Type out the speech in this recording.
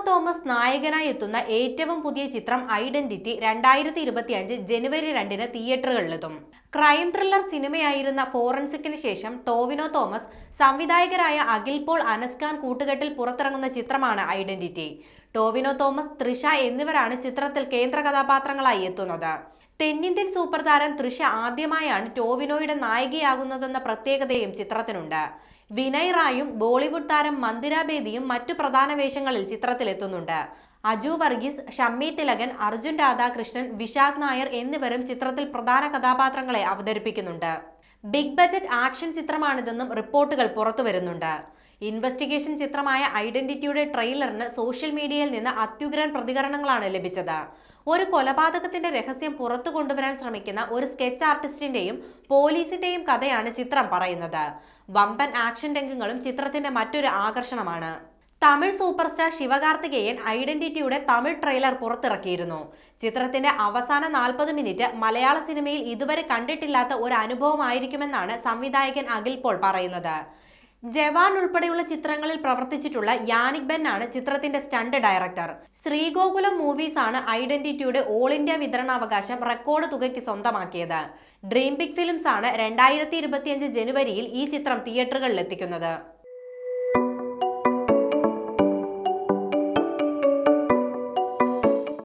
Thomas നായകനായി എത്തുന്ന ഏറ്റവും പുതിയ ചിത്രം ഐഡന്റിറ്റി 2025 ജനുവരി 2-ന് തിയേറ്ററുകളിലെത്തും. ക്രൈം ത്രില്ലർ സിനിമയായിരുന്ന ഫോറൻസിക്കിന് ശേഷം ടോവിനോ തോമസ്, സംവിധായകരായ അഖിൽ പോൾ, അനസ്ഖാൻ കൂട്ടുകെട്ടിൽ പുറത്തിറങ്ങുന്ന ചിത്രമാണ് ഐഡന്റിറ്റി. ടോവിനോ തോമസ്, തൃഷ എന്നിവരാണ് ചിത്രത്തിൽ കേന്ദ്ര കഥാപാത്രങ്ങളായി എത്തുന്നത്. തെന്നിന്ത്യൻ സൂപ്പർ താരം തൃഷ ആദ്യമായാണ് ടോവിനോയുടെ നായികയാകുന്നതെന്ന പ്രത്യേകതയും ചിത്രത്തിനുണ്ട്. വിനയ് റായും ബോളിവുഡ് താരം മന്ദിര ബേദിയും മറ്റു പ്രധാന വേഷങ്ങളിൽ ചിത്രത്തിലെത്തുന്നുണ്ട്. അജു വർഗീസ്, ഷമ്മി തിലകൻ, അർജുൻ രാധാകൃഷ്ണൻ, വിശാഖ് നായർ എന്നിവരും ചിത്രത്തിൽ പ്രധാന കഥാപാത്രങ്ങളെ അവതരിപ്പിക്കുന്നുണ്ട്. ബിഗ് ബജറ്റ് ആക്ഷൻ ചിത്രമാണിതെന്നും റിപ്പോർട്ടുകൾ പുറത്തുവരുന്നുണ്ട്. ഇൻവെസ്റ്റിഗേഷൻ ചിത്രമായ ഐഡന്റിറ്റിയുടെ ട്രെയിലറിന് സോഷ്യൽ മീഡിയയിൽ നിന്ന് അത്യുഗ്രൻ പ്രതികരണങ്ങളാണ് ലഭിച്ചത്. ഒരു കൊലപാതകത്തിന്റെ രഹസ്യം പുറത്തു കൊണ്ടുവരാൻ ശ്രമിക്കുന്ന ഒരു സ്കെച്ച് ആർട്ടിസ്റ്റിന്റെയും പോലീസിന്റെയും കഥയാണ് ചിത്രം പറയുന്നത്. വമ്പൻ ആക്ഷൻ രംഗങ്ങളും ചിത്രത്തിന്റെ മറ്റൊരു ആകർഷണമാണ്. തമിഴ് സൂപ്പർ സ്റ്റാർ ശിവകാർത്തികേയൻ ഐഡന്റിറ്റിയുടെ തമിഴ് ട്രെയിലർ പുറത്തിറക്കിയിരുന്നു. ചിത്രത്തിന്റെ അവസാന 40 മിനിറ്റ് മലയാള സിനിമയിൽ ഇതുവരെ കണ്ടിട്ടില്ലാത്ത ഒരു അനുഭവമായിരിക്കുമെന്നാണ് സംവിധായകൻ അഖിൽ പോൾ പറയുന്നത്. ജവാൻ ഉൾപ്പെടെയുള്ള ചിത്രങ്ങളിൽ പ്രവർത്തിച്ചിട്ടുള്ള യാനിക് ബെൻ ആണ് ചിത്രത്തിന്റെ സ്റ്റണ്ട് ഡയറക്ടർ. ശ്രീഗോകുലം മൂവീസ് ആണ് ഐഡന്റിറ്റിയുടെ ഓൾ ഇന്ത്യ വിതരണാവകാശം റെക്കോർഡ് തുകയ്ക്ക് സ്വന്തമാക്കിയത്. ഡ്രീം ബിഗ് ഫിലിംസ് ആണ് 2025 ജനുവരിയിൽ ഈ ചിത്രം തിയേറ്ററുകളിൽ എത്തിക്കുന്നത്.